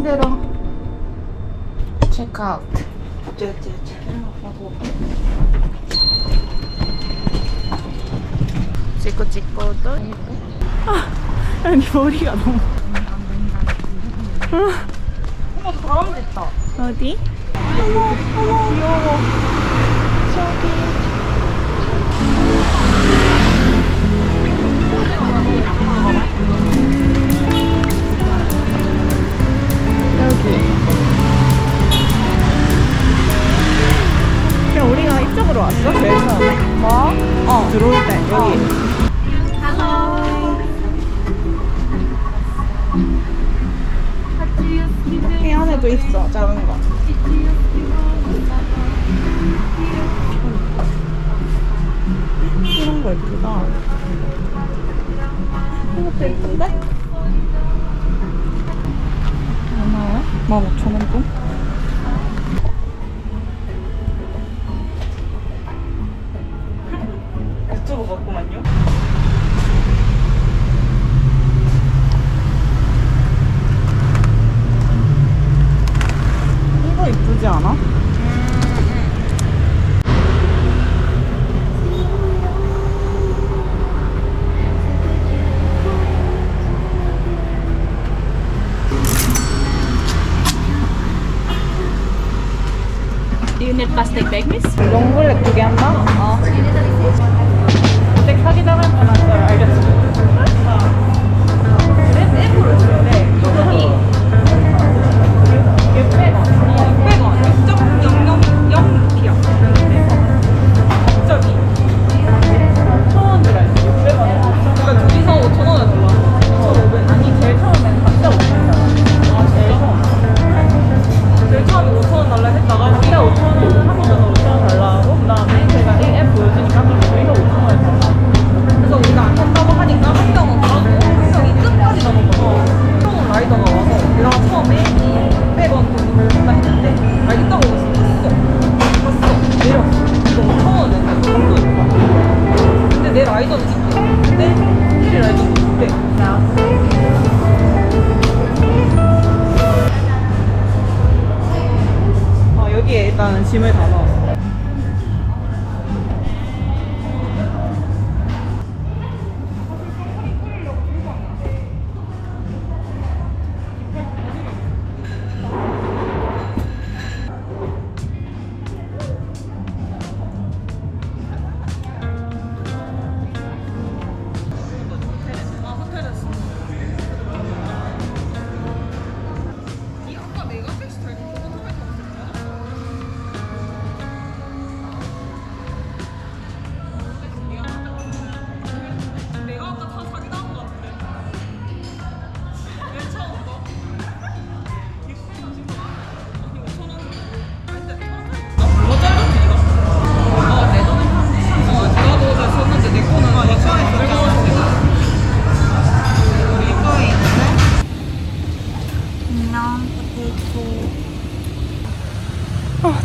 힘들어. 체크아웃. 찍고 또. 아니 머리가 너무. 어머 저 바람 됐다. 어디? 어머 귀여워. 그냥 우리가 이쪽으로 왔어? 제일 처음에? 뭐? 들어올 때 여기. 이 안에도 있어 작은 거. 이런 거 예쁘다. 이것도 예쁜데? 얼마야? 15,000원 돈? 유튜브 같구만요. 이거 이쁘지 않아? Do you need plastic bag, miss? 롱블랙 2개 한다? 백 사기당할 뻔했어요. 알겠어. 그래? F로 줘야 돼. 여기 600원. 600원. 6.000P야. 갑자기 1,000원 들어있어. 600원. 그러니까 둘이서 5,000원을 달라. 5,500. 아니 제일 처음엔 각자 5,000원이잖아. 아 제일 처음. 제일 처음에 5,000원 달라 했다가 각자 5,000원 하기 전에 5,000원 달라고 그 다음에 제가 1앱 보여주니까 그럼 둘이서 5,000원을 달라. 그래서 우리가 안 한다고 하니까 한 명은 가고 한 명이 끝까지 남은 거야. 한 명은 라이더가 와서 내가 처음에 200원 정도 준다 했는데 알겠다고 해서 탔어. 내렸어. 그래서 5,000원 냈는데 감동인 거야. 근데 내 라이더는 있대. 근데 우리 라이더는 없대. 여기에 일단은 짐을 다 넣었어.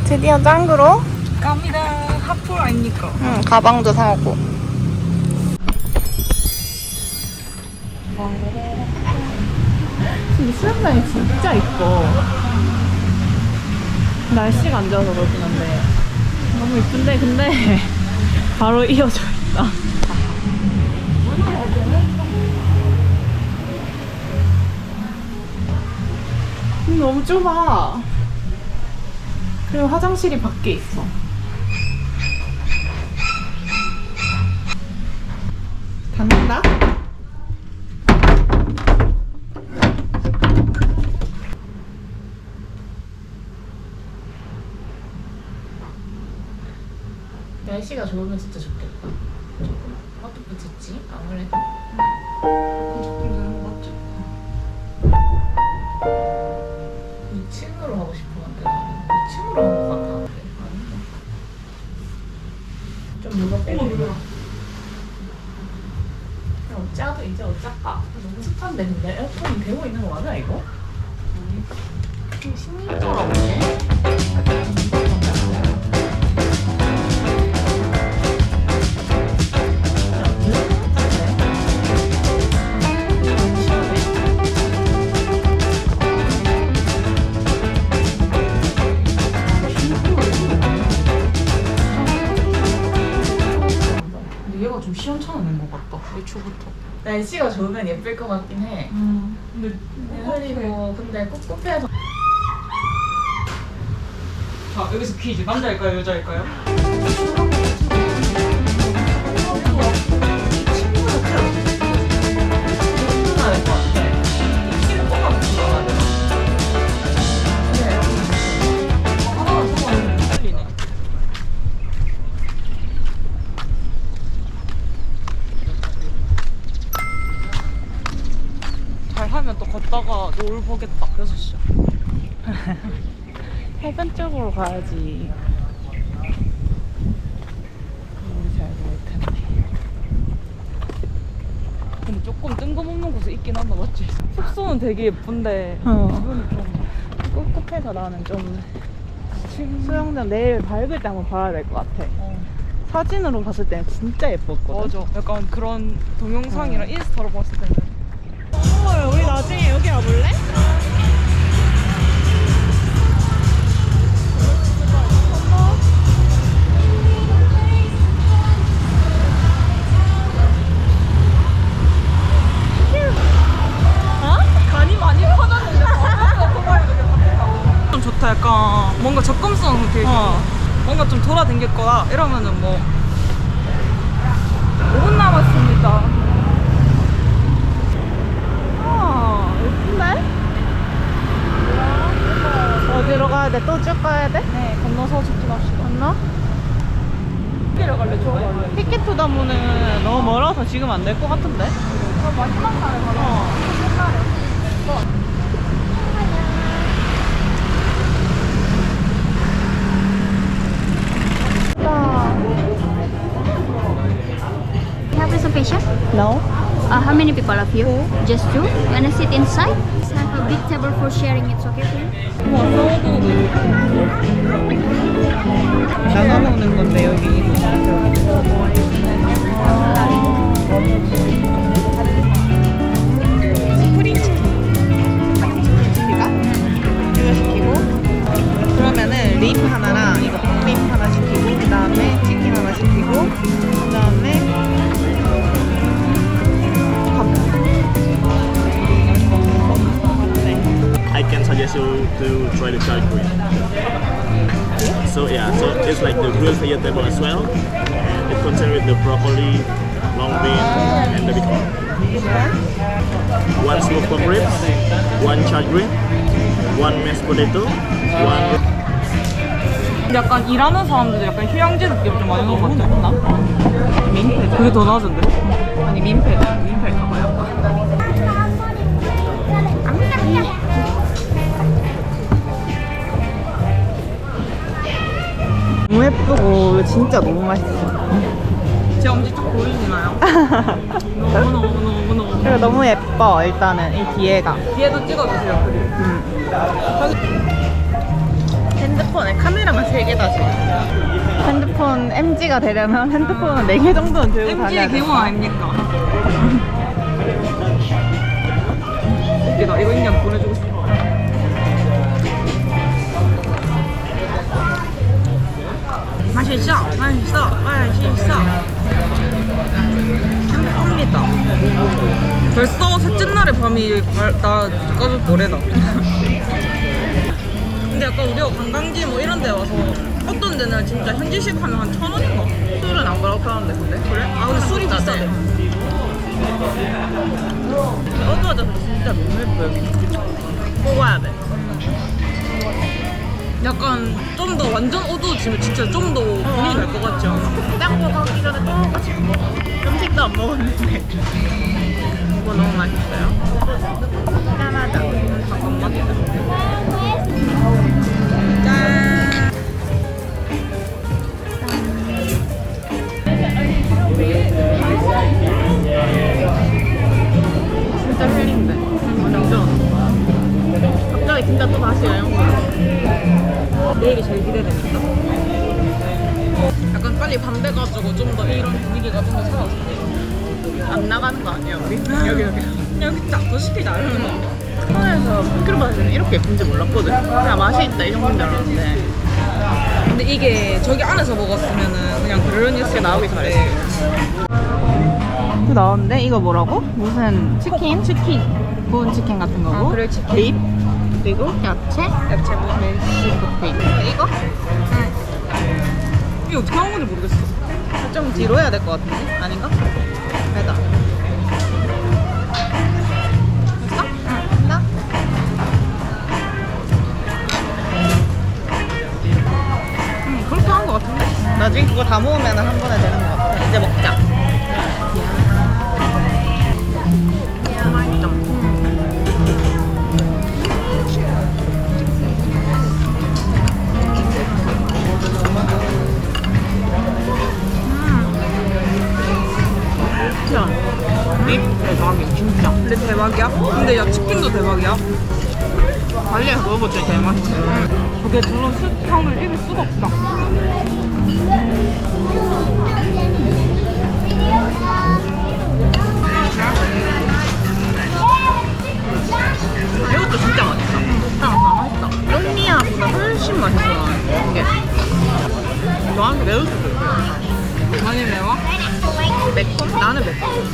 드디어 짱구로 갑니다. 하프 아닙니까? 응, 가방도 사고. 근데 수영장이 진짜 이뻐. 날씨가 안 좋아서 그렇긴 한데 너무 이쁜데 근데 바로 이어져 있다. 너무 좁아. 그리고 화장실이 밖에 있어. 닫는다? 날씨가 좋으면 진짜 좋겠다. 조금 어떻게 짓지? 아무래도. 조금 되는 거 맞죠? 2층으로 하고 싶었는데 나는 2층으로 한 것 같았는데 아닌가? 좀 무겁게 되나? 그냥 어쩌도 이제 어쩔까? 너무 습한데 근데 에어컨이 되고 있는 거 맞아 이거? 아니 심리더라고. 날씨가 좋으면 예쁠 것 같긴 해. 근데 흐리고 근데 꿉꿉해서. 자 여기서 퀴즈. 남자일까요 여자일까요? 될것 같아. 이 친구만 불러야 돼. 틀리네. 잘하면 또 걷다가 노을 보겠다. 6시야. 해변 쪽으로 가야지. 잘 보일 텐데. 근데 조금 뜬금없는 곳에 있긴 한다 맞지? 숙소는 되게 예쁜데 어. 이건 좀 꿉꿉해서 나는 좀 수영장 내일 밝을 때 한번 봐야 될 것 같아. 사진으로 봤을 때는 진짜 예뻤거든. 맞아. 약간 그런 동영상이랑 인스타로 봤을 때는 우리 나중에 여기 와볼래? 간이 많이 퍼졌는데 좀 좋다. 약간 뭔가 접근성 되게 뭔가 좀 돌아다닐 거다 이러면은 뭐 5분 남았습니다. 예쁜데? 어디로 가야 돼? 또 쭉 가야 돼? 네, 건너서 직진합시다. 건너? 어디로 갈래? 저로 갈래? 티켓투다무는 너무 멀어서 지금 안 될 것 같은데? 그럼 마지막 날에 가자. Have reservation? No? How many people of you? Just two? You wanna sit inside? Have a big table for sharing. It's okay for you? 나눠 먹는 건데 여기. 스프링 치킨 시킬까? 이거 시키고 그러면은 립 하나랑 이거 립 하나 시키고 그 다음에 치킨 하나 시키고 그 다음에 I can suggest you to try the chai green. So yeah, so it's like the grilled vegetable as well. It contains with the broccoli, long bean, and baby corn. One smoked pork ribs, one chai green, one mashed potato, one. 약간 일하는 사람들 약간 휴양지 느낌 좀 많이 나는 것 같아. 민폐. 그게 더 나아진데? 아니 민폐다. 민폐일까 봐요. 너무 예쁘고 진짜 너무 맛있어. 제 엄지 쭉 보이시나요? 너무너무너무너무 그리고 너무 예뻐 일단은 이 뒤에가. 뒤에도 찍어주세요. 핸드폰에 카메라만 3개다 지금. 핸드폰 MG가 되려면 핸드폰은 4개 정도는 들고 다녀야 MG의 돼. 개원 아닙니까? 웃기다. 이거 인형 보내주고 싶어. 맛있어, 맛있어, 맛있어. 합니다. 벌써 셋째 날의 밤이 나까지 노래다. 근데 약간 우리가 관광지 뭐 이런 데 와서 어떤 데는 진짜 현지식 하면 한 1,000원인가? 술은 안 그렇게 하는데 근데? 그래? 아 근데 술이 비싸대. 어두워져서 진짜 너무 예뻐요. 꼭 와야 돼. 약간 좀 더 완전 어두워지면 진짜 좀 더 분위기 날 것 같지 않아? 땅볼 가기 전에 또 먹고 싶어. 음식도 안 먹었는데. 이거 너무 맛있어요. 짠하다. 잠깐만. 짠. 진짜 힐링돼. 완전. 갑자기 진짜 또 다시 여행 가. 내일이 제일 기대됩니다. 약간 빨리 밤 돼가지고 좀 더 이런 분위기가 좀 더 살아있어. 안 나가는 거 아니야 우리? 여기. 그냥 진짜 더 시키자 이러면. 서울에서 폰키로 봤을 때는 이렇게 예쁜지 몰랐거든. 그냥 맛이 있다 이 정도인 줄 알았는데. 근데 이게 저기 안에서 먹었으면은 그냥 그러려니 이렇게 나오기 잘했어. 또 나왔는데 이거 뭐라고? 무슨 치킨? 구운 치킨 같은 거고. 그래, 치킨. 립 그리고 야채? 야채 뭐 메시 토핑. 이거? 이게 어떻게 하는 건지 모르겠어. 좀 뒤로 해야 될 것 같은데? 아닌가? 됐다. 됐어? 응. 됐다. 그렇게 한 것 같은데? 나중에 그거 다 모으면 한 번에 되는 것 같아. 이제 먹자. 맛있다. 진짜 립 대박이야 진짜. 근데 대박이야? 근데 야 치킨도 대박이야. 관리해서 먹어볼 때 제일 맛있어. 저게 저런 설탕을 입을 수가 없다. 이것도 진짜 맛있다. 다 맛있다. 론미아보다 훨씬 맛있어 나는 이게. 너한테 매울 수도 있어. 많이 매워? 매콤? 나는 매콤.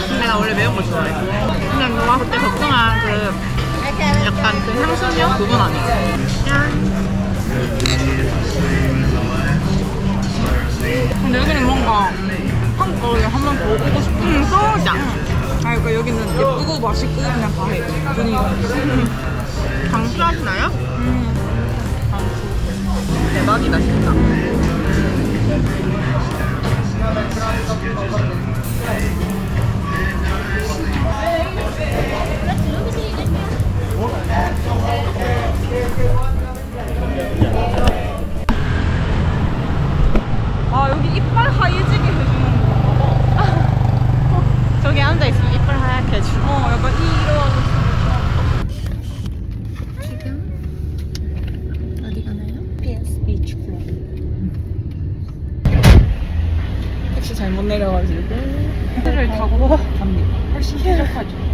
근데 나 원래 매운 거 좋아해. 그냥 너가 그때 걱정한 그 약간 그 향신료? 그건 아니야. 짠. 근데 여기는 뭔가 한국 거에 한 번 더 오고 싶은. 소자. 아 그러니까 여기는 예쁘고 맛있고 그냥 다 해. 분위기가. 강추하시나요? 대박이다 진짜. 아 여기 이빨 하얘지게 해주는 거. 저기 앉아있으면 이빨 하얗게 해주고. 약간 이런. 지금 어디 가나요? PS 비치 클럽. 택시 잘못 내려가지고 택시를 타고 갑니다. 훨씬 쾌적하죠.